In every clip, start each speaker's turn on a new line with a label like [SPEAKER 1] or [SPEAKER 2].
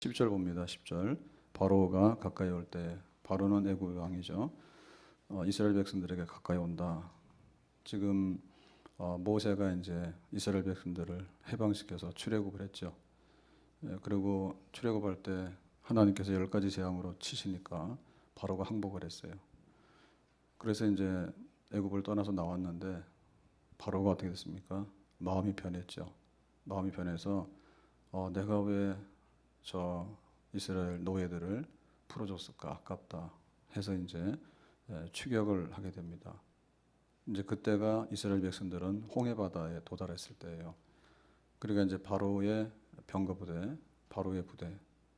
[SPEAKER 1] 10절 봅니다. 10절. 바로가 가까이 올 때, 바로는 애굽 왕이죠. 이스라엘 백성들에게 가까이 온다. 지금 모세가 이제 이스라엘 백성들을 해방시켜서 출애굽을 했죠. 그리고 출애굽할 때 하나님께서 10가지 재앙으로 치시니까 바로가 항복을 했어요. 그래서 이제 애굽을 떠나서 나왔는데 바로가 어떻게 됐습니까? 마음이 변했죠. 마음이 변해서 내가 왜 저 이스라엘 노예들을 풀어줬을까 아깝다 해서 이제 추격을 하게 됩니다. 이제 그때가 이스라엘 백성들은 홍해 바다에 도달했을 때예요. 그러니까 이제 바로의 병거 부대, 바로의 부대,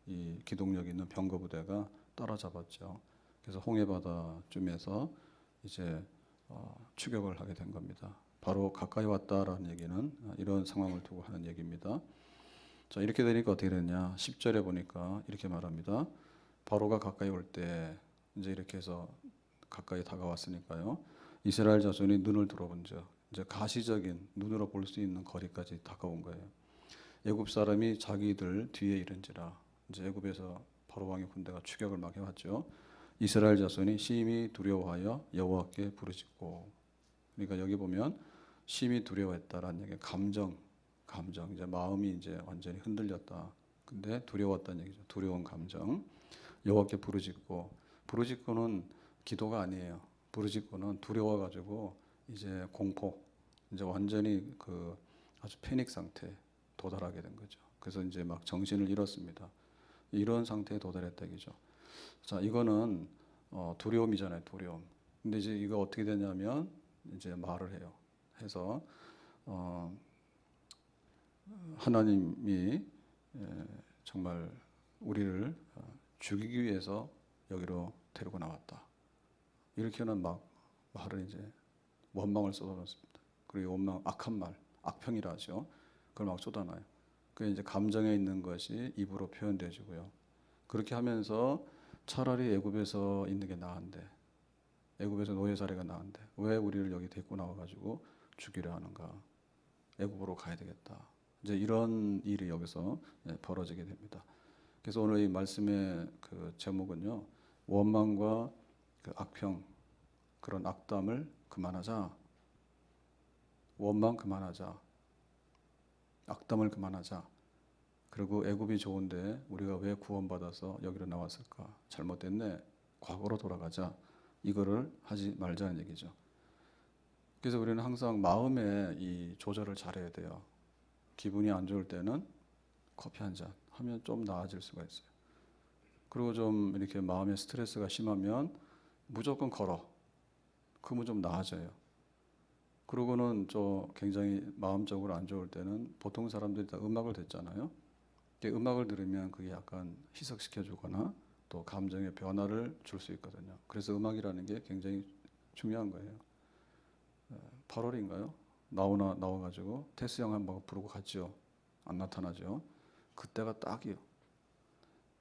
[SPEAKER 1] 이 기동력 있는 병거 부대가 따라잡았죠. 그래서 홍해 바다쯤에서 이제 추격을 하게 된 겁니다. 바로 가까이 왔다라는 얘기는 이런 상황을 두고 하는 얘기입니다. 자, 이렇게 되니까 어떻게 됐냐? 10절에 보니까 이렇게 말합니다. 바로가 가까이 올 때 이제 이렇게 해서 가까이 다가왔으니까요. 이스라엘 자손이 눈을 들어본즉 이제 가시적인 눈으로 볼 수 있는 거리까지 다가온 거예요. 애굽 사람이 자기들 뒤에 이른지라. 이제 애굽에서 바로 왕의 군대가 추격을 막 해왔죠. 이스라엘 자손이 심히 두려워하여 여호와께 부르짖고. 그러니까 여기 보면 심히 두려워했다라는 얘기, 감정 이제 마음이 이제 완전히 흔들렸다. 근데 두려웠다는 얘기죠. 두려운 감정. 여호와께 부르짖고는 기도가 아니에요. 부르짖고는 두려워가지고 이제 공포, 이제 완전히 그 아주 패닉 상태에 도달하게 된 거죠. 그래서 이제 막 정신을 잃었습니다. 이런 상태에 도달했다 얘기죠. 자, 이거는 두려움이잖아요. 두려움. 근데 이제 이거 어떻게 되냐면 이제 말을 해요. 해서 하나님이 정말 우리를 죽이기 위해서 여기로 데리고 나왔다. 이렇게는 막 말을 이제 원망을 쏟아놓습니다. 그리고 원망, 악한 말, 악평이라 하죠. 그걸 막 쏟아놔요. 그 이제 감정에 있는 것이 입으로 표현되지고요. 그렇게 하면서 차라리 애굽에서 있는 게 나은데, 애굽에서 노예 사례가 나은데 왜 우리를 여기 데리고 나와가지고 죽이려 하는가? 애굽으로 가야 되겠다. 이제 이런 일이 여기서 벌어지게 됩니다. 그래서 오늘 이 말씀의 그 제목은요, 원망과 그 악평, 그런 악담을 그만하자. 원망 그만하자. 악담을 그만하자. 그리고 애굽이 좋은데 우리가 왜 구원받아서 여기로 나왔을까? 잘못됐네. 과거로 돌아가자. 이거를 하지 말자는 얘기죠. 그래서 우리는 항상 마음의 이 조절을 잘해야 돼요. 기분이 안 좋을 때는 커피 한 잔 하면 좀 나아질 수가 있어요. 그리고 좀 이렇게 마음에 스트레스가 심하면 무조건 걸어. 그러면 좀 나아져요. 그러고는 좀 굉장히 마음적으로 안 좋을 때는 보통 사람들이 다 음악을 듣잖아요. 음악을 들으면 그게 약간 희석시켜주거나 또 감정의 변화를 줄 수 있거든요. 그래서 음악이라는 게 굉장히 중요한 거예요. 8월인가요? 나와가지고 테스 형 한번 부르고 갔죠. 안 나타나죠. 그때가 딱이요.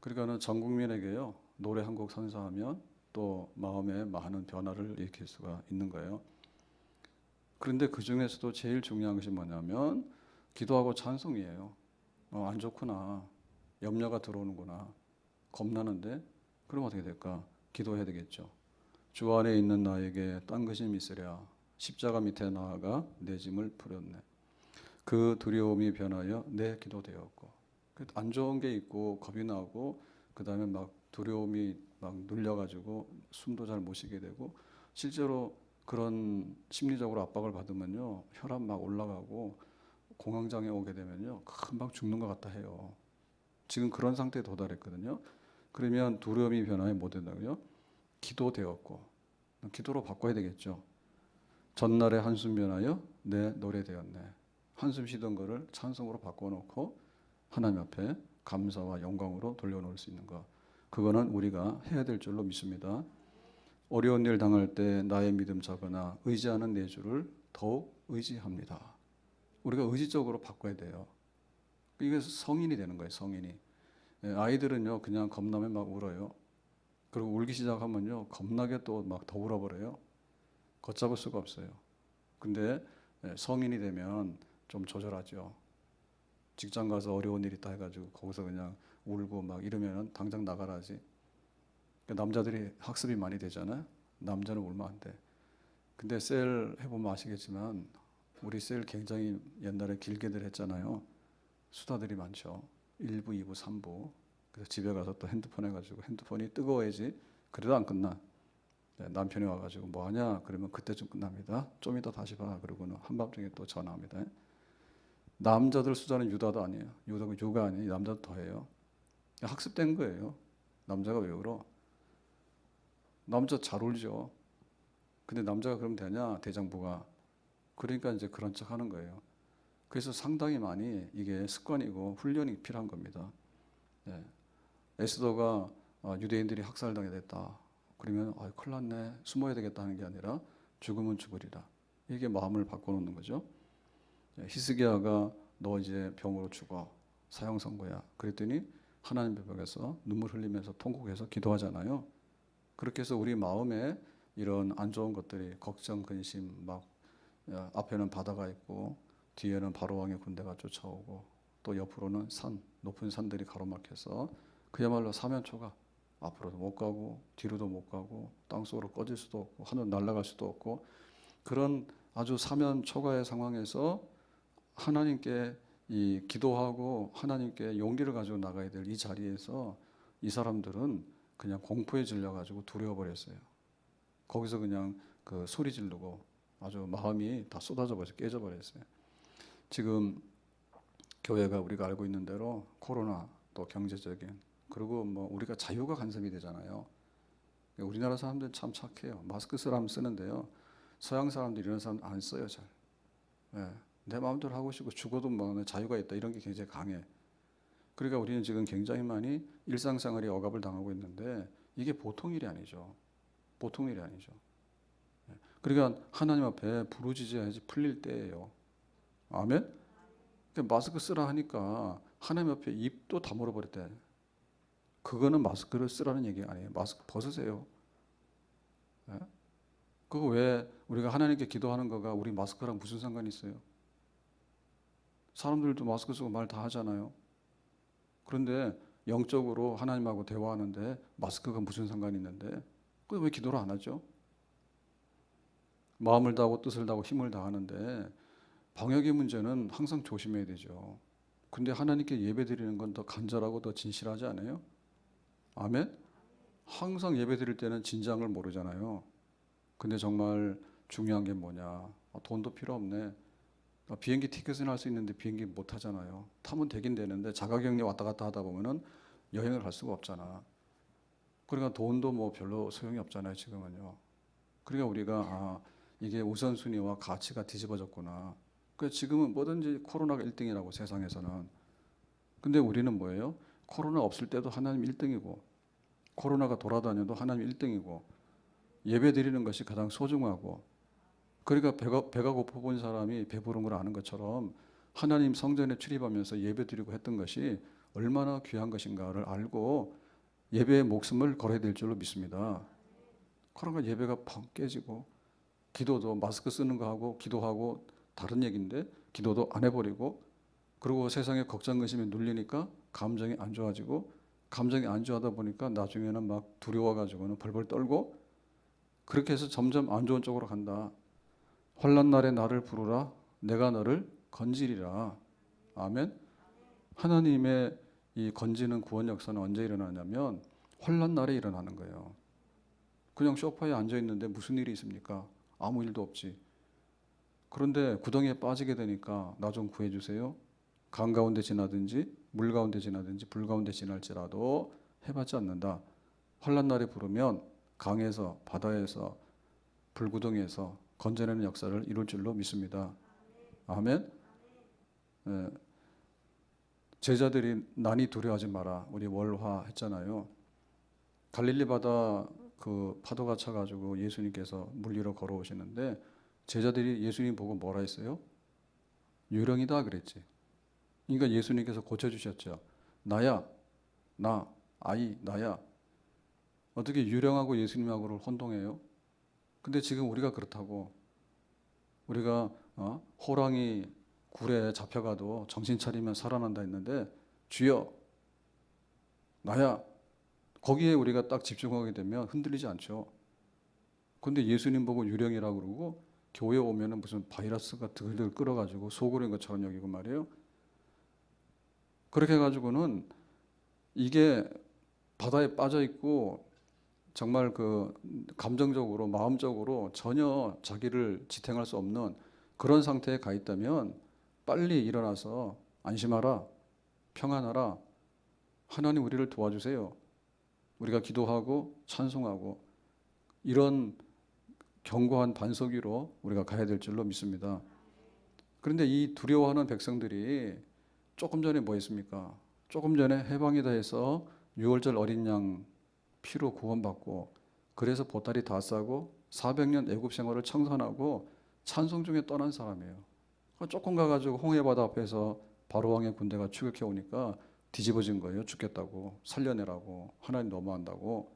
[SPEAKER 1] 그러니까는 전 국민에게요, 노래 한 곡 선사하면 또 마음에 많은 변화를 일으킬 수가 있는 거예요. 그런데 그 중에서도 제일 중요한 것이 뭐냐면 기도하고 찬송이에요. 안 좋구나. 염려가 들어오는구나. 겁나는데 그럼 어떻게 될까? 기도해야 되겠죠. 주 안에 있는 나에게 딴 것이 있으랴. 십자가 밑에 나아가 내 짐을 풀었네. 그 두려움이 변하여 내 기도 되었고, 안 좋은 게 있고 겁이 나고 그 다음에 막 두려움이 막 눌려가지고 숨도 잘 못 쉬게 되고, 실제로 그런 심리적으로 압박을 받으면요, 혈압 막 올라가고 공황장애 오게 되면요 금방 죽는 것 같다 해요. 지금 그런 상태에 도달했거든요. 그러면 두려움이 변화에 못 된다고요? 기도되었고, 기도로 바꿔야 되겠죠. 전날의 한숨 변하여 내 노래 되었네. 한숨 쉬던 거를 찬송으로 바꿔놓고 하나님 앞에 감사와 영광으로 돌려놓을 수 있는 것, 그거는 우리가 해야 될 줄로 믿습니다. 어려운 일 당할 때 나의 믿음 작으나 의지하는 내 주를 더욱 의지합니다. 우리가 의지적으로 바꿔야 돼요. 이게 성인이 되는 거예요. 성인이. 아이들은요 그냥 겁나면 막 울어요. 그리고 울기 시작하면요 겁나게 또 막 더 울어버려요. 걷잡을 수가 없어요. 근데 성인이 되면 좀 조절하죠. 직장 가서 어려운 일 있다 해가지고 거기서 그냥 울고 막 이러면 당장 나가라지. 그러니까 남자들이 학습이 많이 되잖아요. 남자는 울면 안 돼. 근데 셀 해보면 아시겠지만 우리 셀 굉장히 옛날에 길게들 했잖아요. 수다들이 많죠. 1부, 2부, 3부. 그래서 집에 가서 또 핸드폰 해가지고 핸드폰이 뜨거워야지. 그래도 안 끝나. 네, 남편이 와가지고 뭐 하냐? 그러면 그때쯤 끝납니다. 좀 이따 다시 봐. 그러고는 한밤중에 또 전화합니다. 남자들 수다는 유다도 아니에요. 유가 아니에요. 남자도 더해요. 학습된 거예요. 남자가 왜 울어? 남자 잘 울죠. 근데 남자가 그러면 되냐? 대장부가. 그러니까 이제 그런 척 하는 거예요. 그래서 상당히 많이 이게 습관이고 훈련이 필요한 겁니다. 예. 에스더가 유대인들이 학살당해 됐다. 그러면 큰일 났네. 숨어야 되겠다 하는 게 아니라 죽으면 죽으리라. 이게 마음을 바꿔놓는 거죠. 예. 히스기야가 너 이제 병으로 죽어. 사형 선고야. 그랬더니 하나님 벽에서 눈물 흘리면서 통곡해서 기도하잖아요. 그렇게 해서 우리 마음에 이런 안 좋은 것들이 걱정, 근심, 막 앞에는 바다가 있고 뒤에는 바로왕의 군대가 쫓아오고 또 옆으로는 높은 산들이 가로막혀서 그야말로 사면초가 앞으로도 못 가고 뒤로도 못 가고 땅속으로 꺼질 수도 없고 하늘 날아갈 수도 없고 그런 아주 사면초가의 상황에서 하나님께 이 기도하고 하나님께 용기를 가지고 나가야 될 이 자리에서 이 사람들은 그냥 공포에 질려가지고 두려워버렸어요. 거기서 그냥 그 소리 지르고 아주 마음이 다 쏟아져 버려서 깨져버렸어요. 지금 교회가 우리가 알고 있는 대로 코로나 또 경제적인 그리고 뭐 우리가 자유가 간섭이 되잖아요. 우리나라 사람들은 참 착해요. 마스크 쓰라면 쓰는데요. 서양 사람들 이런 사람 안 써요 잘. 예. 내 마음대로 하고 싶고 죽어도 뭐 자유가 있다 이런 게 굉장히 강해. 그러니까 우리는 지금 굉장히 많이 일상생활에 억압을 당하고 있는데 이게 보통 일이 아니죠. 보통 일이 아니죠. 그러니까 하나님 앞에 부르짖어야지 풀릴 때예요. 아멘? 그러니까 마스크 쓰라 하니까 하나님 앞에 입도 다물어 버렸대. 그거는 마스크를 쓰라는 얘기 아니에요. 마스크 벗으세요. 예? 그거 왜 우리가 하나님께 기도하는 거가 우리 마스크랑 무슨 상관이 있어요? 사람들도 마스크 쓰고 말 다 하잖아요. 그런데 영적으로 하나님하고 대화하는데 마스크가 무슨 상관이 있는데 왜 기도를 안 하죠? 마음을 다하고 뜻을 다하고 힘을 다하는데 방역의 문제는 항상 조심해야 되죠. 근데 하나님께 예배 드리는 건 더 간절하고 더 진실하지 않아요? 아멘? 항상 예배 드릴 때는 진장을 모르잖아요. 근데 정말 중요한 게 뭐냐? 돈도 필요 없네. 비행기 티켓은 할 수 있는데 비행기 못 타잖아요. 타면 되긴 되는데 자가격리 왔다 갔다 하다 보면은 여행을 갈 수가 없잖아. 그러니까 돈도 뭐 별로 소용이 없잖아요, 지금은요. 그러니까 우리가 이게 우선순위와 가치가 뒤집어졌구나. 그러니까 지금은 뭐든지 코로나가 1등이라고 세상에서는. 근데 우리는 뭐예요? 코로나 없을 때도 하나님 1등이고 코로나가 돌아다녀도 하나님 1등이고 예배 드리는 것이 가장 소중하고 그러니까 배가 고파본 사람이 배부른 걸 아는 것처럼 하나님 성전에 출입하면서 예배 드리고 했던 것이 얼마나 귀한 것인가를 알고 예배의 목숨을 걸어야 될 줄로 믿습니다. 그러니까 예배가 펑 깨지고 기도도 마스크 쓰는 거 하고 기도하고 다른 얘기인데 기도도 안 해버리고 그리고 세상에 걱정 근심에 눌리니까 감정이 안 좋아지고 감정이 안 좋아하다 보니까 나중에는 막 두려워가지고는 벌벌 떨고 그렇게 해서 점점 안 좋은 쪽으로 간다. 환난 날에 나를 부르라 내가 너를 건지리라. 아멘. 하나님의 이 건지는 구원 역사는 언제 일어나냐면 환난 날에 일어나는 거예요. 그냥 소파에 앉아 있는데 무슨 일이 있습니까? 아무 일도 없지. 그런데 구덩이에 빠지게 되니까 나 좀 구해주세요. 강 가운데 지나든지 물 가운데 지나든지 불 가운데 지날지라도 해봤지 않는다. 환난 날에 부르면 강에서 바다에서 불구덩이에서 건져내는 역사를 이룰 줄로 믿습니다. 아멘. 예, 제자들이 난이 두려워하지 마라. 우리 월화 했잖아요. 갈릴리 바다 그 파도가 차가지고 예수님께서 물 위로 걸어오시는데 제자들이 예수님 보고 뭐라 했어요? 유령이다 그랬지. 그러니까 예수님께서 고쳐주셨죠. 나야, 나, 아이, 나야. 어떻게 유령하고 예수님하고를 혼동해요? 근데 지금 우리가 그렇다고 우리가 호랑이 굴에 잡혀가도 정신 차리면 살아난다 했는데 주여 나야, 거기에 우리가 딱 집중하게 되면 흔들리지 않죠. 근데 예수님 보고 유령이라고 그러고 교회 오면은 무슨 바이러스가 들들 끌어가지고 소굴인 것처럼 여기고 말이에요. 그렇게 해가지고는 이게 바다에 빠져 있고 정말 그 감정적으로 마음적으로 전혀 자기를 지탱할 수 없는 그런 상태에 가 있다면 빨리 일어나서 안심하라, 평안하라, 하나님 우리를 도와주세요. 우리가 기도하고 찬송하고 이런 견고한 반석 위로 우리가 가야 될 줄로 믿습니다. 그런데 이 두려워하는 백성들이 조금 전에 뭐 했습니까? 조금 전에 해방이다 해서 6월절 어린 양 피로 구원받고 그래서 보따리 다 싸고 400년 애굽 생활을 청산하고 찬송 중에 떠난 사람이에요. 조금 가가지고 홍해바다 앞에서 바로왕의 군대가 추격해 오니까 뒤집어진 거예요. 죽겠다고, 살려내라고, 하나님 너무한다고.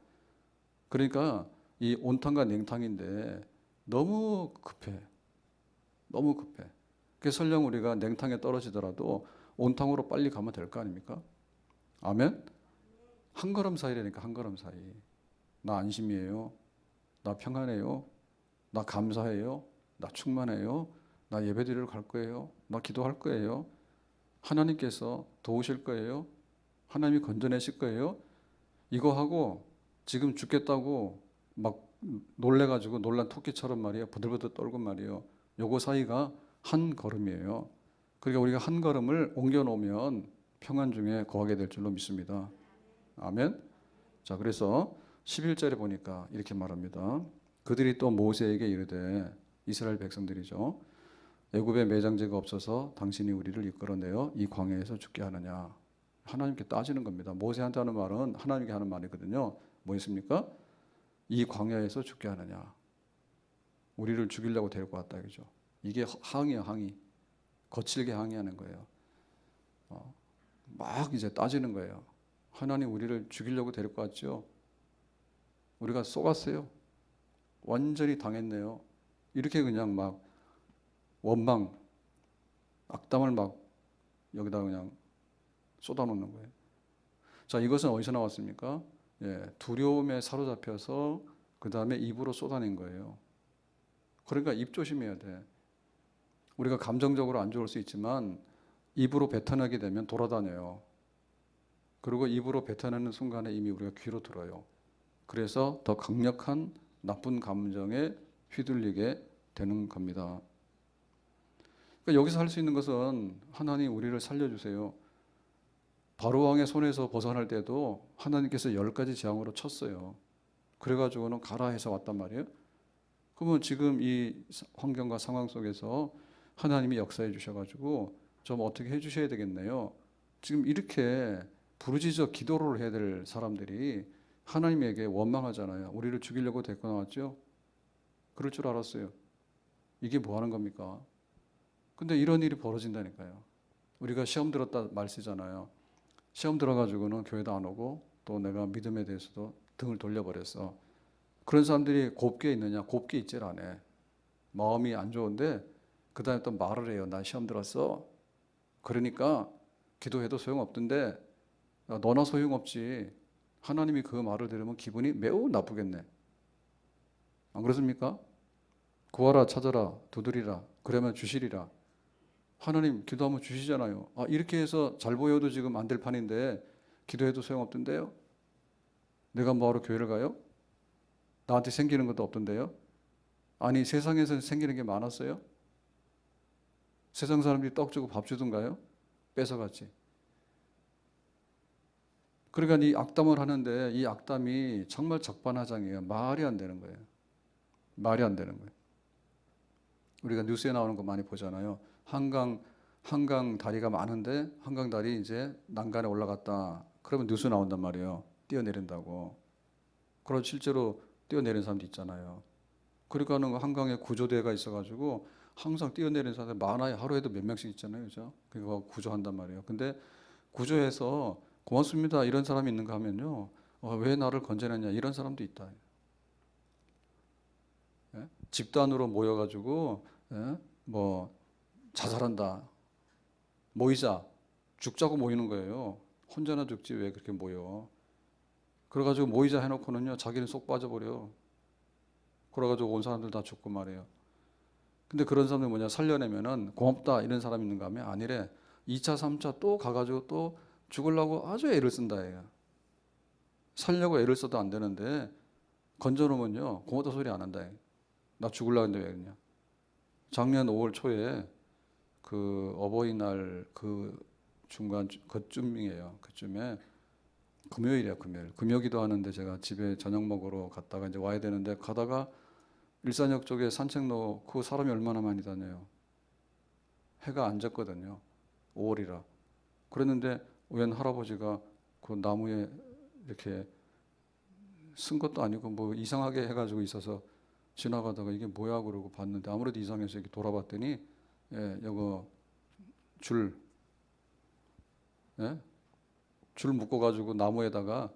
[SPEAKER 1] 그러니까 이 온탕과 냉탕인데 너무 급해. 너무 급해. 그래서 설령 우리가 냉탕에 떨어지더라도 온탕으로 빨리 가면 될 거 아닙니까? 아멘? 한 걸음 사이라니까, 한 걸음 사이. 나 안심이에요. 나 평안해요. 나 감사해요. 나 충만해요. 나 예배드리러 갈 거예요. 나 기도할 거예요. 하나님께서 도우실 거예요. 하나님이 건져내실 거예요. 이거 하고 지금 죽겠다고 막 놀래가지고 놀란 토끼처럼 말이에요. 부들부들 떨고 말이에요. 요거 사이가 한 걸음이에요. 그러니까 우리가 한 걸음을 옮겨 놓으면 평안 중에 거하게 될 줄로 믿습니다. 아멘. 자, 그래서 11절에 보니까 이렇게 말합니다. 그들이 또 모세에게 이르되, 이스라엘 백성들이죠. 애굽에 매장제가 없어서 당신이 우리를 이끌어내어 이 광야에서 죽게 하느냐. 하나님께 따지는 겁니다. 모세한테 하는 말은 하나님께 하는 말이거든요. 뭐였습니까? 이 광야에서 죽게 하느냐. 우리를 죽이려고 데리고 왔다, 그죠? 이게 항의야, 항의. 거칠게 항의하는 거예요. 막 이제 따지는 거예요. 하나님 우리를 죽이려고 데리고 왔죠. 우리가 속았어요. 완전히 당했네요. 이렇게 그냥 막 원망, 악담을 막 여기다 그냥 쏟아놓는 거예요. 자, 이것은 어디서 나왔습니까? 예, 두려움에 사로잡혀서 그 다음에 입으로 쏟아낸 거예요. 그러니까 입 조심해야 돼. 우리가 감정적으로 안 좋을 수 있지만 입으로 뱉어내게 되면 돌아다녀요. 그리고 입으로 뱉어내는 순간에 이미 우리가 귀로 들어요. 그래서 더 강력한 나쁜 감정에 휘둘리게 되는 겁니다. 그러니까 여기서 할 수 있는 것은 하나님 우리를 살려주세요. 바로왕의 손에서 벗어날 때도 하나님께서 10가지 재앙으로 쳤어요. 그래가지고는 가라 해서 왔단 말이에요. 그러면 지금 이 환경과 상황 속에서 하나님이 역사해 주셔가지고 좀 어떻게 해주셔야 되겠네요. 지금 이렇게 부르짖어 기도를 해야 될 사람들이 하나님에게 원망하잖아요. 우리를 죽이려고 데리고 나왔죠. 그럴 줄 알았어요. 이게 뭐 하는 겁니까? 근데 이런 일이 벌어진다니까요. 우리가 시험 들었다 말 쓰잖아요. 시험 들어가지고는 교회도 안 오고 또 내가 믿음에 대해서도 등을 돌려버렸어. 그런 사람들이 곱게 있느냐? 곱게 있질 않아. 마음이 안 좋은데 그 다음에 또 말을 해요. 나 시험 들었어. 그러니까 기도해도 소용없던데 너나 소용없지. 하나님이 그 말을 들으면 기분이 매우 나쁘겠네. 안 그렇습니까? 구하라 찾아라 두드리라 그러면 주시리라. 하나님 기도하면 주시잖아요. 이렇게 해서 잘 보여도 지금 안 될 판인데 기도해도 소용없던데요? 내가 뭐하러 교회를 가요? 나한테 생기는 것도 없던데요? 아니 세상에서 생기는 게 많았어요? 세상 사람들이 떡 주고 밥 주던가요? 뺏어갔지. 그러니까 이 악담을 하는데 이 악담이 정말 적반하장이에요. 말이 안 되는 거예요. 말이 안 되는 거예요. 우리가 뉴스에 나오는 거 많이 보잖아요. 한강 다리가 많은데 한강 다리 이제 난간에 올라갔다. 그러면 뉴스 나온단 말이에요. 뛰어내린다고. 그런 실제로 뛰어내린 사람도 있잖아요. 그러니까는 한강에 구조대가 있어가지고 항상 뛰어내리는 사람들 많아요. 하루에도 몇 명씩 있잖아요, 그죠? 그거 구조한단 말이에요. 근데 구조해서 고맙습니다 이런 사람이 있는가 하면요, 왜 나를 건져냈냐 이런 사람도 있다. 예? 집단으로 모여가지고 예? 뭐 자살한다. 모이자. 죽자고 모이는 거예요. 혼자나 죽지 왜 그렇게 모여. 그래가지고 모이자 해놓고는요, 자기는 쏙 빠져버려. 그래가지고 온 사람들 다 죽고 말이에요. 근데 그런 사람들 뭐냐, 살려내면은 고맙다 이런 사람 있는가 하면 아니래. 2차, 3차 또 가가지고 또 죽으려고 아주 애를 쓴다 얘가. 살려고 애를 써도 안 되는데 건져놓으면요, 고맙다 소리 안 한다. 나 죽으려고 했는데 왜 그러냐. 작년 5월 초에 그 어버이날 그 중간 그쯤이에요. 그쯤에 금요일이야, 금요일. 금요기도 하는데 제가 집에 저녁 먹으러 갔다가 이제 와야 되는데 가다가 일산역 쪽에 산책로 그 사람이 얼마나 많이 다녀요. 해가 안 졌거든요. 5월이라. 그랬는데 웬 할아버지가 그 나무에 이렇게 쓴 것도 아니고 뭐 이상하게 해가지고 있어서 지나가다가 이게 뭐야 그러고 봤는데 아무래도 이상해서 이렇게 돌아봤더니 예, 이거 줄, 예? 줄 묶어가지고 나무에다가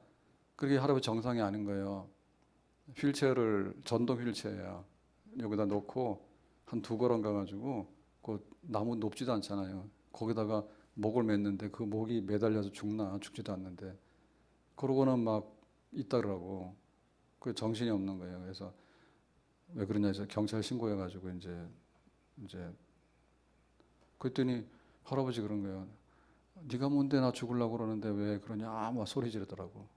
[SPEAKER 1] 그게 할아버지 정상이 아닌 거예요. 휠체어를 전동 휠체어야. 여기다 놓고 한 2걸음 가가지고 그 나무 높지도 않잖아요. 거기다가 목을 맸는데 그 목이 매달려서 죽나 죽지도 않는데 그러고는 막 있다더라고. 그 정신이 없는 거예요. 그래서 왜 그러냐 해서 경찰 신고해가지고 이제 그랬더니 할아버지 그런 거예요. 네가 뭔데 나 죽으려고 그러는데 왜 그러냐 막 소리 지르더라고.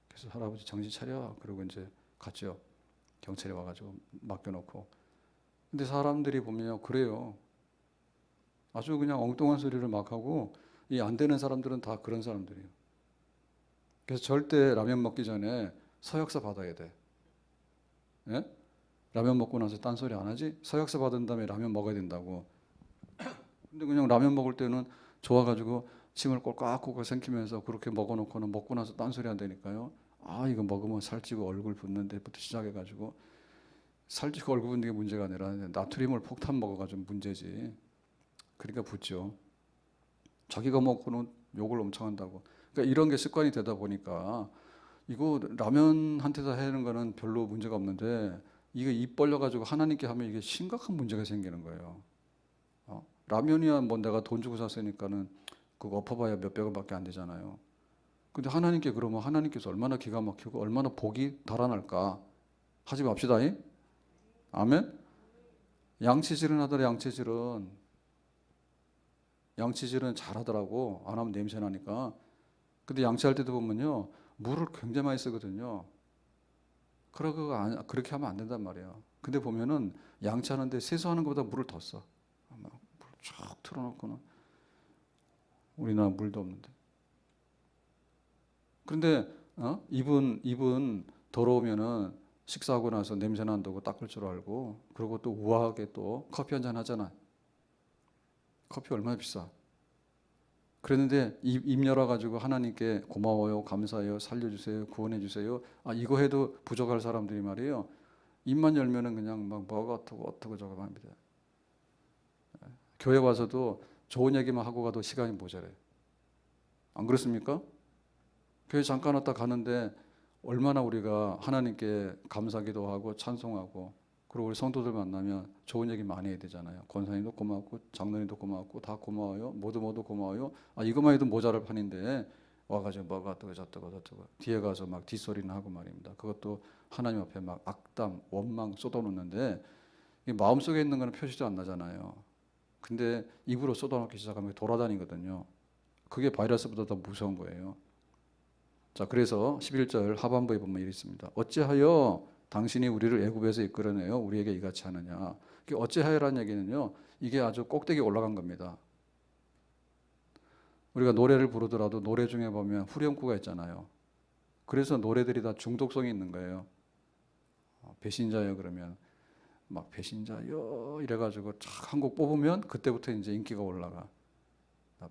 [SPEAKER 1] 그래서 할아버지 정신 차려. 그러고 이제 갔죠. 경찰이 와가지고 맡겨놓고. 근데 사람들이 보면요 그래요. 아주 그냥 엉뚱한 소리를 막 하고 이 안 되는 사람들은 다 그런 사람들이에요. 그래서 절대 라면 먹기 전에 서역서 받아야 돼. 예? 라면 먹고 나서 딴소리 안 하지? 서역서 받은 다음에 라면 먹어야 된다고. 근데 그냥 라면 먹을 때는 좋아가지고 침을 꼴깍꼴깍 삼키면서 그렇게 먹어놓고는 먹고 나서 딴소리 한다니까요. 아 이거 먹으면 살찌고 얼굴 붓는 데부터 시작해가지고 살찌고 얼굴 붓는 게 문제가 아니라 나트륨을 폭탄 먹어가지고 문제지. 그러니까 붓죠. 자기가 먹고는 욕을 엄청 한다고. 그러니까 이런 게 습관이 되다 보니까 이거 라면한테다 하는 거는 별로 문제가 없는데 이게 입 벌려가지고 하나님께 하면 이게 심각한 문제가 생기는 거예요. 라면이야 뭐 내가 돈 주고 샀으니까는 그거 엎어봐야 몇백 원밖에 안 되잖아요. 근데 하나님께 그러면 하나님께서 얼마나 기가 막히고 얼마나 복이 달아날까. 하지 맙시다. 아멘. 양치질은 하더라. 양치질은 잘하더라고. 안 하면 냄새 나니까. 근데 양치할 때도 보면요 물을 굉장히 많이 쓰거든요. 그렇게 하면 안 된단 말이야. 근데 보면은 양치하는데 세수하는 것보다 물을 더 써. 쫙 틀어놓고는 우리나라 물도 없는데. 그런데 입은 더러우면은 식사하고 나서 냄새 난다고 닦을 줄 알고 그리고 또 우아하게 또 커피 한잔 하잖아. 커피 얼마나 비싸. 그랬는데 입 열어가지고 하나님께 고마워요, 감사해요, 살려주세요, 구원해주세요. 이거 해도 부족할 사람들이 말이에요. 입만 열면은 그냥 막 뭐가 어떻고 저거 합니다. 교회 와서도 좋은 얘기만 하고 가도 시간이 모자라요. 안 그렇습니까? 교회 잠깐 왔다 가는데 얼마나 우리가 하나님께 감사기도 하고 찬송하고 그리고 우리 성도들 만나면 좋은 얘기 많이 해야 되잖아요. 권사님도 고맙고 장로님도 고맙고 다 고마워요. 모두 고마워요. 이것만 해도 모자랄 판인데 와가지고 뭐가 어떠고 저떠고 뒤에 가서 막 뒷소리는 하고 말입니다. 그것도 하나님 앞에 막 악담, 원망 쏟아놓는데 마음속에 있는 거는 표시도 안 나잖아요. 근데 입으로 쏟아놓기 시작하면 돌아다니거든요. 그게 바이러스보다 더 무서운 거예요. 자, 그래서 11절 하반부에 보면 이렇게 있습니다. 어찌하여 당신이 우리를 애굽에서 이끌어내어 우리에게 이같이 하느냐. 어찌하여라는 얘기는요. 이게 아주 꼭대기에 올라간 겁니다. 우리가 노래를 부르더라도 노래 중에 보면 후렴구가 있잖아요. 그래서 노래들이 다 중독성이 있는 거예요. 배신자여 그러면 막 배신자여 이래가지고 한 곡 뽑으면 그때부터 이제 인기가 올라가.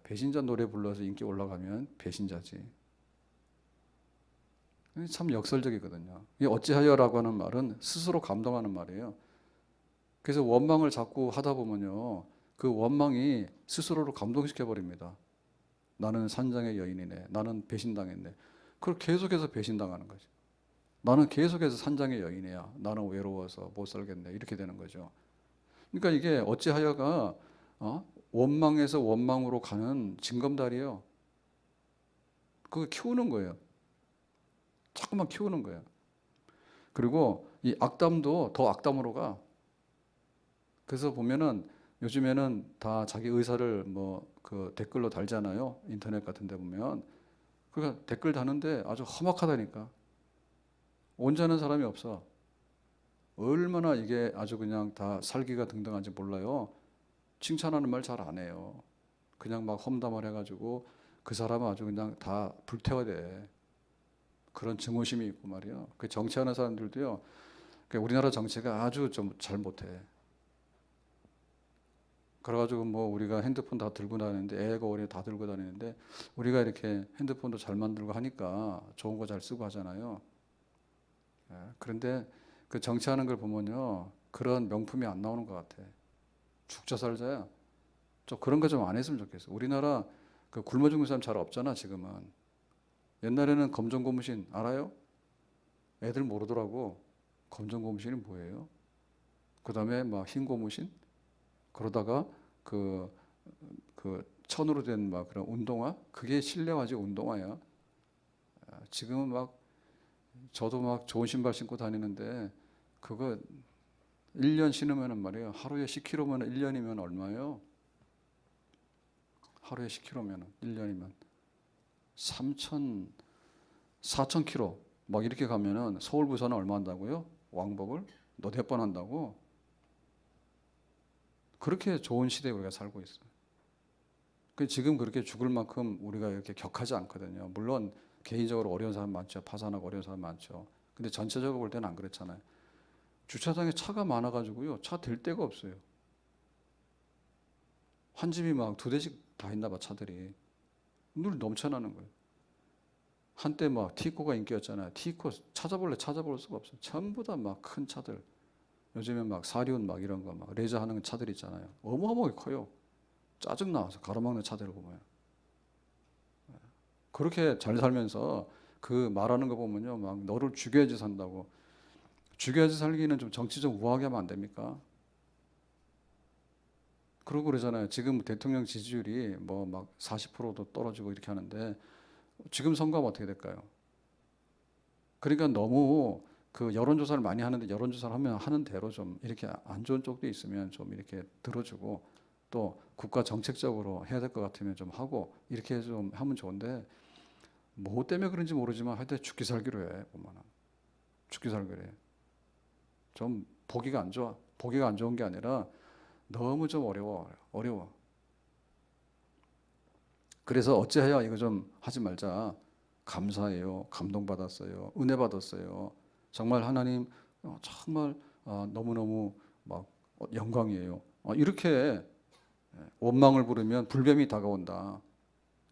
[SPEAKER 1] 배신자 노래 불러서 인기 올라가면 배신자지. 참 역설적이거든요. 어찌하여라고 하는 말은 스스로 감동하는 말이에요. 그래서 원망을 자꾸 하다 보면요. 그 원망이 스스로를 감동시켜 버립니다. 나는 산장의 여인이네. 나는 배신당했네. 그걸 계속해서 배신당하는 거죠. 나는 계속해서 산장의 여인이야. 나는 외로워서 못 살겠네. 이렇게 되는 거죠. 그러니까 이게 어찌하여가 원망에서 원망으로 가는 징검다리예요. 그거 키우는 거예요. 자꾸만 키우는 거예요. 그리고 이 악담도 더 악담으로 가. 그래서 보면은 요즘에는 다 자기 의사를 뭐 그 댓글로 달잖아요. 인터넷 같은 데 보면. 그러니까 댓글 다는데 아주 험악하다니까. 온전한 사람이 없어. 얼마나 이게 아주 그냥 다 살기가 등등한지 몰라요. 칭찬하는 말 잘 안 해요. 그냥 막 험담을 해가지고 그 사람은 아주 그냥 다 불태워야 돼. 그런 증오심이 있고 말이야. 그 정치하는 사람들도요. 우리나라 정치가 아주 좀 잘 못해. 그래가지고 뭐 우리가 핸드폰 다 들고 다니는데 애가 어린애 다 들고 다니는데 우리가 이렇게 핸드폰도 잘 만들고 하니까 좋은 거 잘 쓰고 하잖아요. 예, 그런데 그 정치하는 걸 보면요. 그런 명품이 안 나오는 것 같아. 죽자 살자야. 좀 그런 거 좀 안 했으면 좋겠어. 우리나라 그 굶어 죽는 사람 잘 없잖아, 지금은. 옛날에는 검정고무신 알아요? 애들 모르더라고. 검정고무신이 뭐예요? 그 다음에 막 흰고무신? 그러다가 그, 그 천으로 된 막 그런 운동화? 그게 실내화지 운동화야. 지금은 막 저도 막 좋은 신발 신고 다니는데 그거 1년 신으면은 말이에요. 하루에 10km면 1년이면 얼마예요? 하루에 10km면 1년이면 3천, 4,000km 막 이렇게 가면은 서울 부산은 얼마 한다고요? 왕복을? 너 몇 번 한다고? 그렇게 좋은 시대에 우리가 살고 있어요. 지금 그렇게 죽을 만큼 우리가 이렇게 격하지 않거든요. 물론 개인적으로 어려운 사람 많죠. 파산하고 어려운 사람 많죠. 근데 전체적으로 볼 때는 안 그렇잖아요. 주차장에 차가 많아가지고요. 차 댈 데가 없어요. 한 집이 막 2대씩 다 있나 봐, 차들이. 늘 넘쳐나는 거예요. 한때 막 티코가 인기였잖아요. 티코 찾아볼 수가 없어요. 전부 다 막 큰 차들. 요즘에 막 사륜 막 이런 거 막 레저 하는 차들 있잖아요. 어마어마하게 커요. 짜증 나서 가로막는 차들을 보면. 그렇게 잘 살면서 그 말하는 거 보면요. 막 너를 죽여야지 산다고. 죽여야지 살기는 좀 정치적 우아하게 하면 안 됩니까? 그러고 그러잖아요. 지금 대통령 지지율이 뭐 막 40%도 떨어지고 이렇게 하는데 지금 선거하면 어떻게 될까요? 그러니까 너무 그 여론조사를 많이 하는데 여론조사를 하면 하는 대로 좀 이렇게 안 좋은 쪽도 있으면 좀 이렇게 들어주고 또 국가 정책적으로 해야 될 것 같으면 좀 하고 이렇게 좀 하면 좋은데 뭐 때문에 그런지 모르지만 하여튼 죽기 살기로 해 보면은 죽기 살기로 해. 좀 보기가 안 좋아. 보기가 안 좋은 게 아니라 너무 좀 어려워. 그래서 어찌해야 이거 좀 하지 말자. 감사해요. 감동받았어요. 은혜 받았어요. 정말 하나님 정말 너무너무 막 영광이에요. 이렇게 원망을 부르면 불뱀이 다가온다.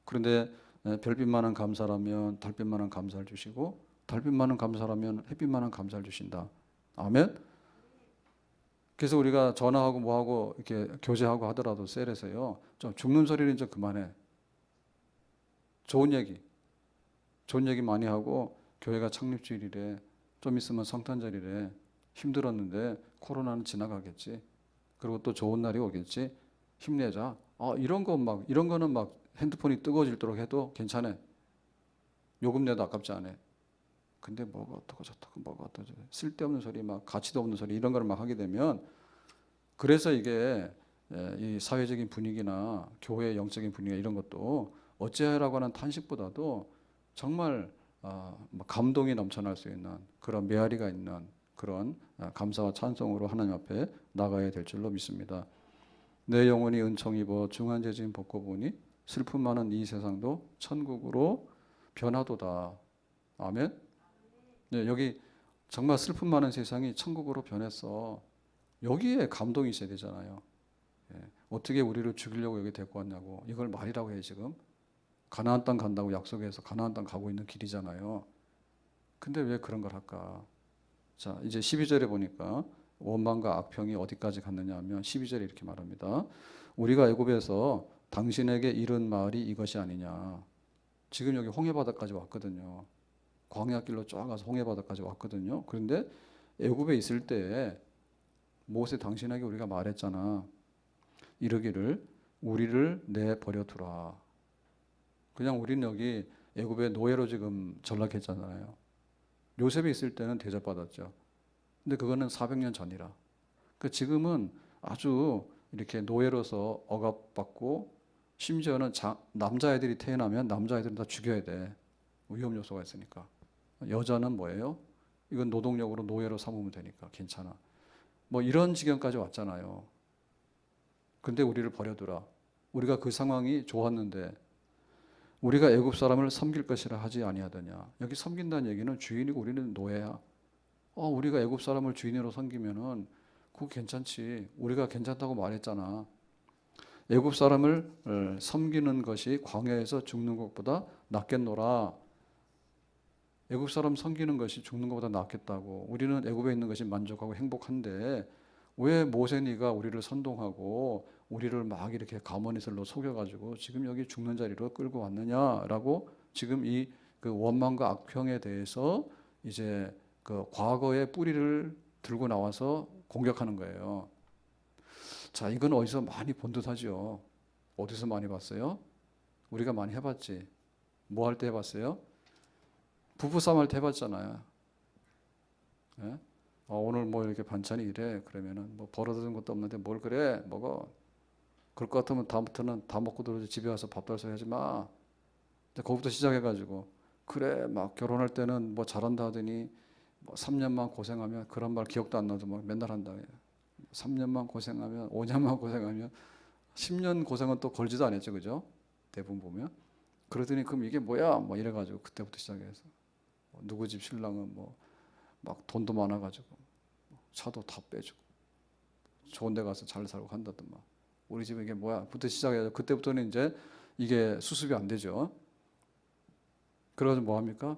[SPEAKER 1] 그런데 별빛만한 감사라면 달빛만한 감사를 주시고 달빛만한 감사라면 햇빛만한 감사를 주신다. 아멘. 그래서 우리가 전화하고 뭐하고 이렇게 교제하고 하더라도 셀에서요. 좀 죽는 소리는 좀 그만해. 좋은 얘기. 좋은 얘기 많이 하고 교회가 창립주일이래. 좀 있으면 성탄절이래. 힘들었는데 코로나는 지나가겠지. 그리고 또 좋은 날이 오겠지. 힘내자. 이런 거는 막 핸드폰이 뜨거워질도록 해도 괜찮아. 요금 내도 아깝지 않아. 근데 뭐가 어떻고 저떻고 뭐가 어떠고 쓸데없는 소리 막 가치도 없는 소리 이런 걸 막 하게 되면 그래서 이게 이 사회적인 분위기나 교회의 영적인 분위기 이런 것도 어찌하라고 하는 탄식보다도 정말 뭐 감동이 넘쳐날 수 있는 그런 메아리가 있는 그런 감사와 찬송으로 하나님 앞에 나가야 될 줄로 믿습니다. 내 영혼이 은총 입어 중한 죄진 벗고 보니 슬픔 많은 이 세상도 천국으로 변하도다. 아멘. 네, 여기 정말 슬픔 많은 세상이 천국으로 변했어. 여기에 감동이 있어야 되잖아요. 예, 어떻게 우리를 죽이려고 여기 데리고 왔냐고. 이걸 말이라고 해 지금. 가나안 땅 간다고 약속해서 가나안 땅 가고 있는 길이잖아요. 근데 왜 그런 걸 할까? 자, 이제 12절에 보니까 원망과 악평이 어디까지 갔느냐 하면 12절에 이렇게 말합니다. 우리가 애굽에서 당신에게 이른 마을이 이것이 아니냐. 지금 여기 홍해바다까지 왔거든요. 광야길로 쫙 가서 홍해바다까지 왔거든요. 그런데 애굽에 있을 때 모세 당신에게 우리가 말했잖아. 이르기를 우리를 내버려 두라. 그냥 우리는 여기 애굽의 노예로 지금 전락했잖아요. 요셉이 있을 때는 대접받았죠. 근데 그거는 400년 전이라. 그 지금은 아주 이렇게 노예로서 억압받고, 심지어는 남자애들이 태어나면 남자애들은 다 죽여야 돼. 위험 요소가 있으니까. 여자는 뭐예요? 이건 노동력으로 노예로 삼으면 되니까 괜찮아. 뭐 이런 지경까지 왔잖아요. 근데 우리를 버려두라. 우리가 그 상황이 좋았는데 우리가 애굽 사람을 섬길 것이라 하지 아니하더냐. 여기 섬긴다는 얘기는 주인이고 우리는 노예야. 우리가 애굽 사람을 주인으로 섬기면은 그거 괜찮지. 우리가 괜찮다고 말했잖아. 애굽 사람을 섬기는 것이 광야에서 죽는 것보다 낫겠노라. 애굽 사람 섬기는 것이 죽는 것보다 낫겠다고. 우리는 애굽에 있는 것이 만족하고 행복한데 왜 모세니가 우리를 선동하고 우리를 막 이렇게 가모니슬로 속여가지고 지금 여기 죽는 자리로 끌고 왔느냐라고 지금 이 그 원망과 악평에 대해서 이제 그 과거의 뿌리를 들고 나와서 공격하는 거예요. 자, 이건 어디서 많이 본 듯하죠. 어디서 많이 봤어요? 우리가 많이 해봤지. 뭐 할 때 해봤어요? 부부싸움 할 때 해봤잖아요. 예? 오늘 뭐 이렇게 반찬이 이래. 그러면은 뭐 벌어진 것도 없는데 뭘 그래? 먹어. 그럴 것 같으면 다음부터는 다 먹고 들어오지 집에 와서 밥 달서 하지 마. 거기부터 시작해가지고 그래 막 결혼할 때는 뭐 잘한다 하더니 뭐 3년만 고생하면 그런 말 기억도 안 나도 막 맨날 한다. 3년만 고생하면 5년만 고생하면 10년 고생은 또 걸지도 않았죠, 그죠? 대부분 보면 그러더니 그럼 이게 뭐야? 뭐 이래가지고 그때부터 시작해서 누구 집 신랑은 뭐 막 돈도 많아가지고 차도 다 빼주고 좋은 데 가서 잘 살고 한다더만 우리 집에 이게 뭐야? 부터 시작해서 그때부터는 이제 이게 수습이 안 되죠. 그래가지고 뭐 합니까?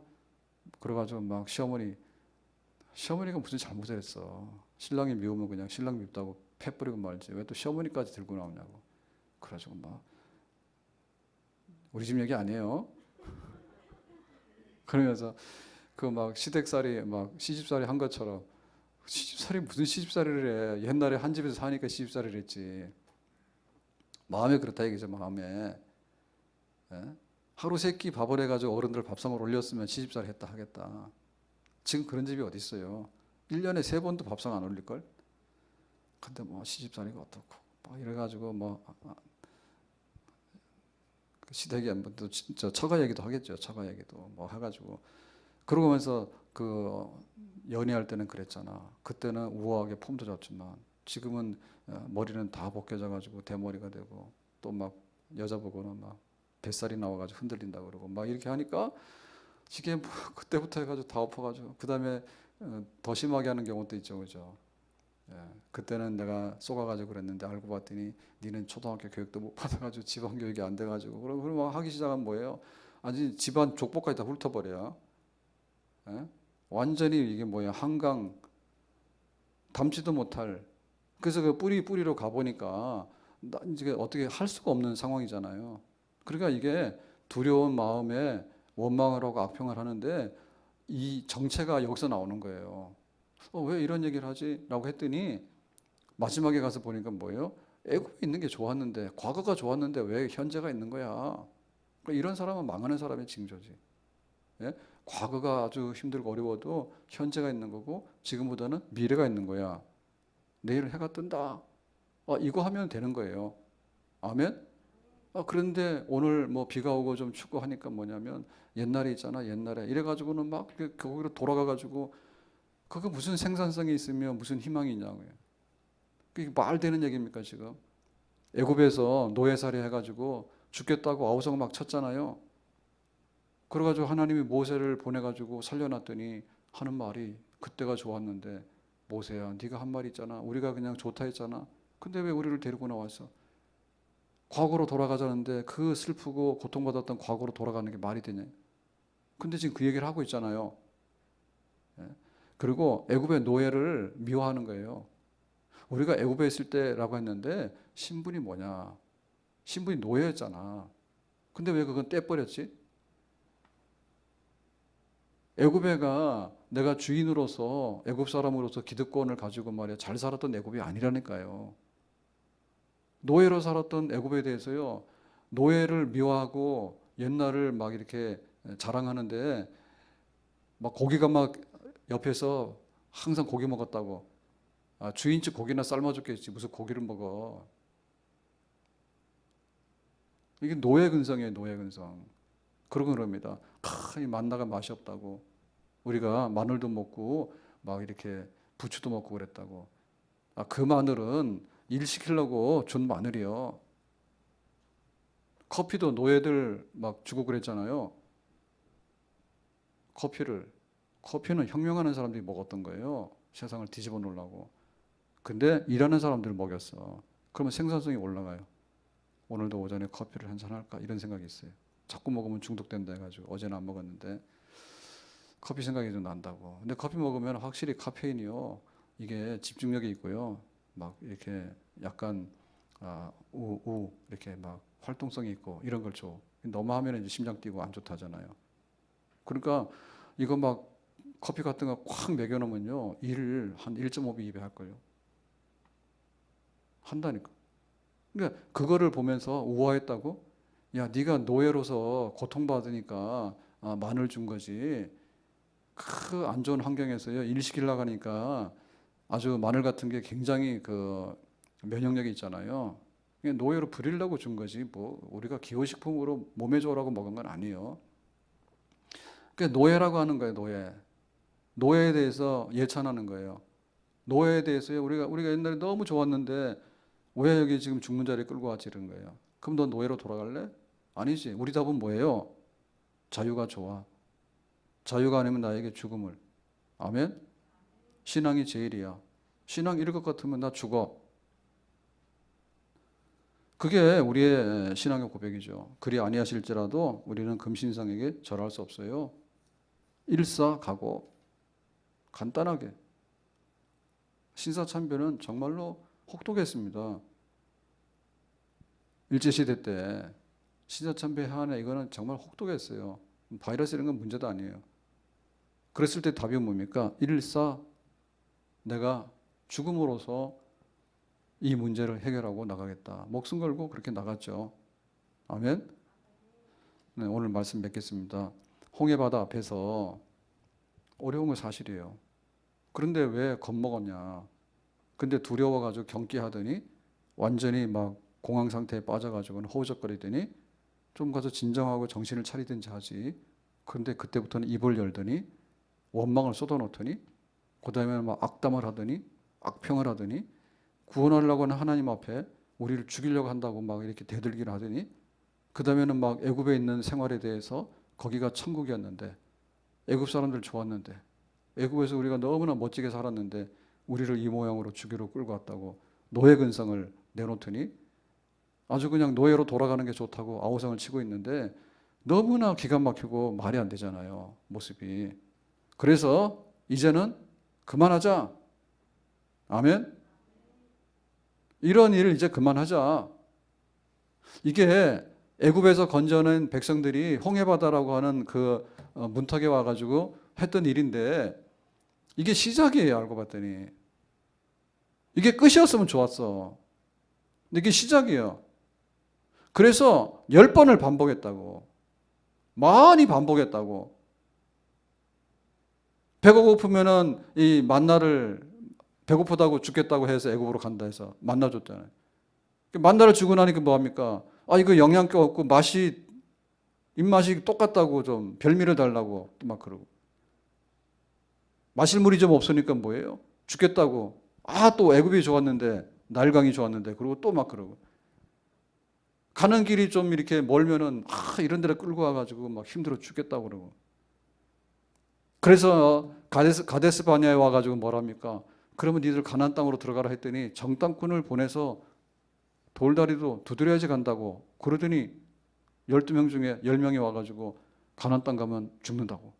[SPEAKER 1] 그래가지고 막 시어머니가 무슨 잘못을 했어. 신랑이 미우면 그냥 신랑 밉다고 패 뿌리고 말지 왜 또 시어머니까지 들고 나오냐고. 그래가지고 막 우리 집 얘기 아니에요. 그러면서 그 막 시댁살이 막 시집살이 한 것처럼 시집살이 무슨 시집살이를 해. 옛날에 한 집에서 사니까 시집살이를 했지. 마음에 그렇다 얘기죠. 마음에. 예? 하루 세 끼 밥을 해가지고 어른들 밥상을 올렸으면 시집살이 했다 하겠다. 지금 그런 집이 어디 있어요. 1년에 3번도 밥상 안 올릴걸. 근데 뭐 시집살이가 어떻고 막 이래가지고 뭐 시댁이 또 진짜 처가 얘기도 하겠죠. 처가 얘기도 뭐 해가지고 그러면서 그 연애할 때는 그랬잖아. 그때는 우아하게 폼도 잡지만 지금은 머리는 다 벗겨져가지고 대머리가 되고 또 막 여자 보고는 막 뱃살이 나와가지고 흔들린다 그러고 막 이렇게 하니까 이게 뭐 그때부터 해가지고 다 엎어가지고 그 다음에 더 심하게 하는 경우도 있죠, 그죠? 예, 그때는 내가 쏘가가지고 그랬는데 알고 봤더니 니는 초등학교 교육도 못 받아가지고 집안 교육이 안 돼가지고 그럼 막 하기 시작하면 뭐예요? 아니 집안 족보까지 다 훑어버려요. 예? 완전히 이게 뭐야 한강 담지도 못할. 그래서 그 뿌리로 가보니까 이제 어떻게 할 수가 없는 상황이잖아요. 그러니까 이게 두려운 마음에 원망을 하고 악평을 하는데 이 정체가 여기서 나오는 거예요. 왜 이런 얘기를 하지? 라고 했더니 마지막에 가서 보니까 뭐예요? 애굽에 있는 게 좋았는데 과거가 좋았는데 왜 현재가 있는 거야? 그러니까 이런 사람은 망하는 사람의 징조지. 예? 과거가 아주 힘들고 어려워도 현재가 있는 거고 지금보다는 미래가 있는 거야. 내일 해가 뜬다. 이거 하면 되는 거예요. 아멘? 그런데 오늘 뭐 비가 오고 좀 춥고 하니까 뭐냐면 옛날에 있잖아. 옛날에 이래가지고는 막 거기로 돌아가가지고 그거 무슨 생산성이 있으며 무슨 희망이 있냐고요. 그게 말 되는 얘기입니까 지금? 애굽에서 노예살이 해가지고 죽겠다고 아우성 막 쳤잖아요. 그래가지고 하나님이 모세를 보내가지고 살려놨더니 하는 말이 그때가 좋았는데 모세야 네가 한 말 있잖아. 우리가 그냥 좋다 했잖아. 근데 왜 우리를 데리고 나왔어? 과거로 돌아가자는데 그 슬프고 고통받았던 과거로 돌아가는 게 말이 되냐? 근데 지금 그 얘기를 하고 있잖아요. 예? 그리고 애굽의 노예를 미워하는 거예요. 우리가 애굽에 있을 때라고 했는데 신분이 뭐냐? 신분이 노예였잖아. 근데 왜 그건 떼버렸지? 애굽에가 내가 주인으로서 애굽 사람으로서 기득권을 가지고 말이야 잘 살았던 애굽이 아니라니까요. 노예로 살았던 애굽에 대해서요, 노예를 미워하고 옛날을 막 이렇게 자랑하는데, 막 고기가 막 옆에서 항상 고기 먹었다고. 주인집 고기나 삶아줬겠지. 무슨 고기를 먹어. 이게 노예 근성이에요, 노예 근성. 그러고 그럽니다. 이 만나가 맛이 없다고. 우리가 마늘도 먹고 막 이렇게 부추도 먹고 그랬다고. 그 마늘은 일 시키려고 준 마늘이요. 커피도 노예들 막 주고 그랬잖아요. 커피는 혁명하는 사람들이 먹었던 거예요. 세상을 뒤집어 놓으려고. 근데 일하는 사람들을 먹였어. 그러면 생산성이 올라가요. 오늘도 오전에 커피를 한잔 할까 이런 생각이 있어요. 자꾸 먹으면 중독된다 해가지고 어제는 안 먹었는데 커피 생각이 좀 난다고. 근데 커피 먹으면 확실히 카페인이요, 이게 집중력이 있고요, 막 이렇게 약간 이렇게 막 활동성이 있고 이런 걸 줘. 너무 하면 이제 심장 뛰고 안 좋다잖아요. 그러니까 이거 막 커피 같은 거 콱 먹여놓으면요, 일을 한 1.5배, 2배 할 거예요. 한다니까. 그러니까 그거를 보면서 우아했다고? 야, 네가 노예로서 고통받으니까 마늘 준 거지. 그 안 좋은 환경에서요, 일 시키려고 하니까 아주 마늘 같은 게 굉장히 그 면역력이 있잖아요. 노예로 부리려고 준 거지. 뭐 우리가 기호식품으로 몸에 좋으라고 먹은 건 아니에요. 그러니까 노예라고 하는 거예요, 노예. 노예에 대해서 예찬하는 거예요. 노예에 대해서요, 우리가 옛날에 너무 좋았는데 왜 여기 지금 죽는 자리에 끌고 왔지 이런 거예요. 그럼 너 노예로 돌아갈래? 아니지. 우리 답은 뭐예요? 자유가 좋아. 자유가 아니면 나에게 죽음을. 아멘? 신앙이 제일이야. 신앙 잃을 것 같으면 나 죽어. 그게 우리의 신앙의 고백이죠. 그리 아니하실지라도 우리는 금신상에게 절할 수 없어요. 일사가고 간단하게. 신사참배는 정말로 혹독했습니다. 일제시대 때 신사참배 하나 이거는 정말 혹독했어요. 바이러스 이런 건 문제도 아니에요. 그랬을 때 답이 뭡니까? 일사, 내가 죽음으로써 이 문제를 해결하고 나가겠다. 목숨 걸고 그렇게 나갔죠. 아멘. 네, 오늘 말씀 맺겠습니다. 홍해바다 앞에서 어려운 건 사실이에요. 그런데 왜 겁먹었냐? 근데 두려워가지고 경기하더니 완전히 막 공황 상태에 빠져가지고는 허우적거리더니 좀 가서 진정하고 정신을 차리든지 하지. 그런데 그때부터는 입을 열더니 원망을 쏟아놓더니 그 다음에 막 악담을 하더니 악평을 하더니 구원하려고 하는 하나님 앞에 우리를 죽이려고 한다고 막 이렇게 대들기를 하더니 그 다음에는 막 애굽에 있는 생활에 대해서 거기가 천국이었는데 애굽 사람들 좋았는데 애굽에서 우리가 너무나 멋지게 살았는데 우리를 이 모양으로 죽이러 끌고 왔다고 노예 근성을 내놓더니 아주 그냥 노예로 돌아가는 게 좋다고 아우성을 치고 있는데 너무나 기가 막히고 말이 안 되잖아요, 모습이. 그래서 이제는 그만하자. 아멘. 이런 일을 이제 그만하자. 이게 애굽에서 건져낸 백성들이 홍해바다라고 하는 그 문턱에 와가지고 했던 일인데 이게 시작이에요, 알고 봤더니. 이게 끝이었으면 좋았어. 근데 이게 시작이에요. 그래서 10번을 반복했다고. 많이 반복했다고. 배가 고프면은 이 만나를 배고프다고 죽겠다고 해서 애굽으로 간다 해서 만나 줬잖아요. 만나를 주고 나니까 뭐합니까? 이거 영양가 없고 입맛이 똑같다고 좀 별미를 달라고 막 그러고. 마실 물이 좀 없으니까 뭐예요? 죽겠다고. 또 애굽이 좋았는데, 나일강이 좋았는데, 그리고 또 막 그러고. 가는 길이 좀 이렇게 멀면은, 이런 데를 끌고 와가지고 막 힘들어 죽겠다고 그러고. 그래서 가데스 바네아에 와가지고 뭐랍니까? 그러면 니들 가나안 땅으로 들어가라 했더니 정탐꾼을 보내서 돌다리도 두드려야지 간다고. 그러더니 12명 중에 10명이 와가지고 가나안 땅 가면 죽는다고.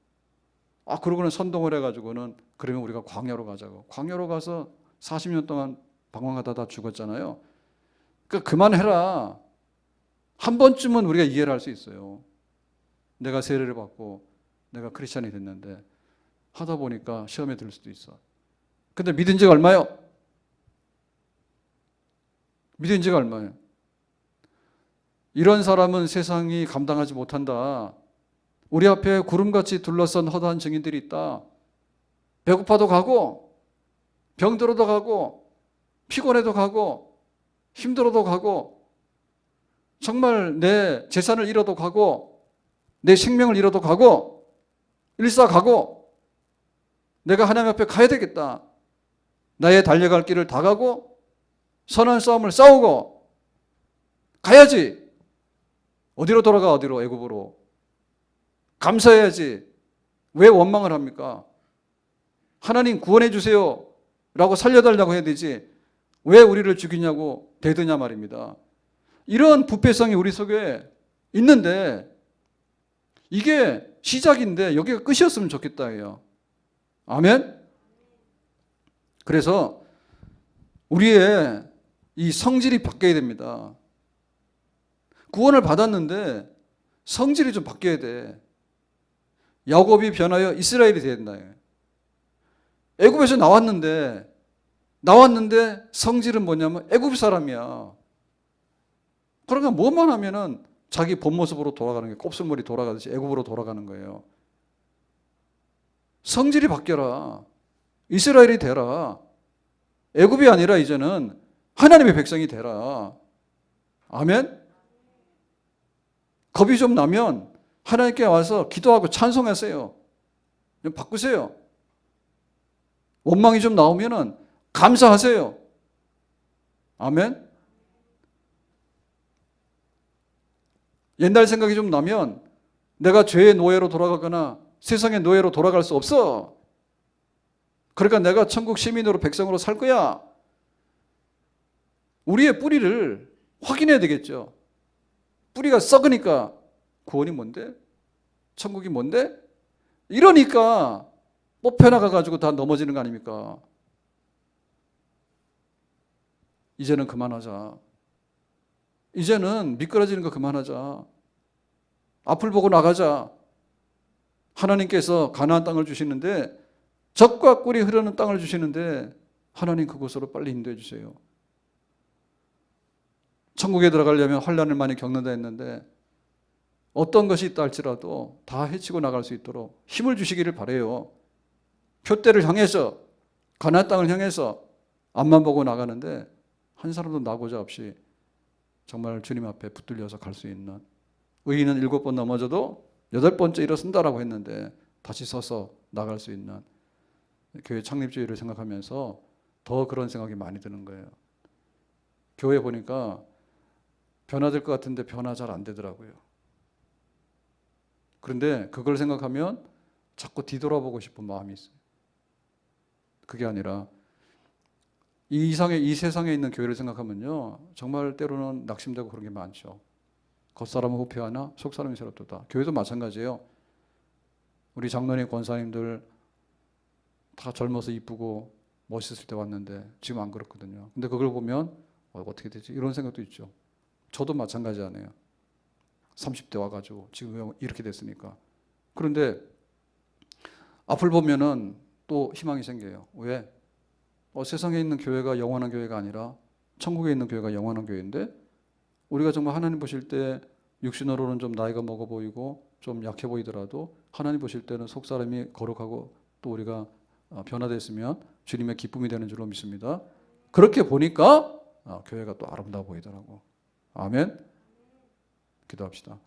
[SPEAKER 1] 그러고는 선동을 해가지고는 그러면 우리가 광야로 가자고. 광야로 가서 40년 동안 방황하다 다 죽었잖아요. 그러니까 그만해라. 한 번쯤은 우리가 이해를 할 수 있어요. 내가 세례를 받고 내가 크리스찬이 됐는데 하다 보니까 시험에 들 수도 있어. 근데 믿은 지가 얼마요? 믿은 지가 얼마예요? 이런 사람은 세상이 감당하지 못한다. 우리 앞에 구름같이 둘러싼 허다한 증인들이 있다. 배고파도 가고, 병들어도 가고, 피곤해도 가고, 힘들어도 가고, 정말 내 재산을 잃어도 가고, 내 생명을 잃어도 가고, 일사 가고, 내가 하나님 앞에 가야 되겠다. 나의 달려갈 길을 다 가고, 선한 싸움을 싸우고, 가야지. 어디로 돌아가? 어디로? 애굽으로. 감사해야지. 왜 원망을 합니까? 하나님 구원해 주세요 라고 살려달라고 해야 되지 왜 우리를 죽이냐고 대드냐 말입니다. 이런 부패성이 우리 속에 있는데 이게 시작인데 여기가 끝이었으면 좋겠다 해요. 아멘? 그래서 우리의 이 성질이 바뀌어야 됩니다. 구원을 받았는데 성질이 좀 바뀌어야 돼. 야곱이 변하여 이스라엘이 돼야 된다. 애굽에서 나왔는데 성질은 뭐냐면 애굽 사람이야. 그러니까 뭐만 하면은 자기 본 모습으로 돌아가는 게 곱슬머리 돌아가듯이 애굽으로 돌아가는 거예요. 성질이 바뀌어라. 이스라엘이 되라. 애굽이 아니라 이제는 하나님의 백성이 되라. 아멘? 겁이 좀 나면 하나님께 와서 기도하고 찬송하세요. 바꾸세요. 원망이 좀 나오면은 감사하세요. 아멘? 옛날 생각이 좀 나면 내가 죄의 노예로 돌아가거나 세상의 노예로 돌아갈 수 없어. 그러니까 내가 천국 시민으로 백성으로 살 거야. 우리의 뿌리를 확인해야 되겠죠. 뿌리가 썩으니까 구원이 뭔데? 천국이 뭔데? 이러니까 뽑혀나가가지고 다 넘어지는 거 아닙니까? 이제는 그만하자. 이제는 미끄러지는 거 그만하자. 앞을 보고 나가자. 하나님께서 가나안 땅을 주시는데 젖과 꿀이 흐르는 땅을 주시는데 하나님 그곳으로 빨리 인도해 주세요. 천국에 들어가려면 환난을 많이 겪는다 했는데 어떤 것이 있다 할지라도 다 헤치고 나갈 수 있도록 힘을 주시기를 바라요. 표대를 향해서 가나안 땅을 향해서 앞만 보고 나가는데 한 사람도 나고자 없이 정말 주님 앞에 붙들려서 갈 수 있는 의인은 7번 넘어져도 8번째 일어선다라고 했는데 다시 서서 나갈 수 있는 교회 창립주의를 생각하면서 더 그런 생각이 많이 드는 거예요. 교회 보니까 변화될 것 같은데 변화 잘 안 되더라고요. 그런데 그걸 생각하면 자꾸 뒤돌아보고 싶은 마음이 있어요. 그게 아니라 이 세상에 있는 교회를 생각하면요, 정말 때로는 낙심되고 그런 게 많죠. 겉사람은 후패하나 속사람이 새롭도다. 교회도 마찬가지예요. 우리 장로님, 권사님들 다 젊어서 이쁘고 멋있을 때 왔는데 지금 안 그렇거든요. 근데 그걸 보면 어떻게 되지? 이런 생각도 있죠. 저도 마찬가지 아니에요. 30대 와가지고 지금 이렇게 됐으니까. 그런데 앞을 보면은 또 희망이 생겨요. 왜? 세상에 있는 교회가 영원한 교회가 아니라 천국에 있는 교회가 영원한 교회인데 우리가 정말 하나님 보실 때 육신으로는 좀 나이가 먹어 보이고 좀 약해 보이더라도 하나님 보실 때는 속사람이 거룩하고 또 우리가 변화됐으면 주님의 기쁨이 되는 줄로 믿습니다. 그렇게 보니까 교회가 또 아름다워 보이더라고. 아멘. 기도합시다.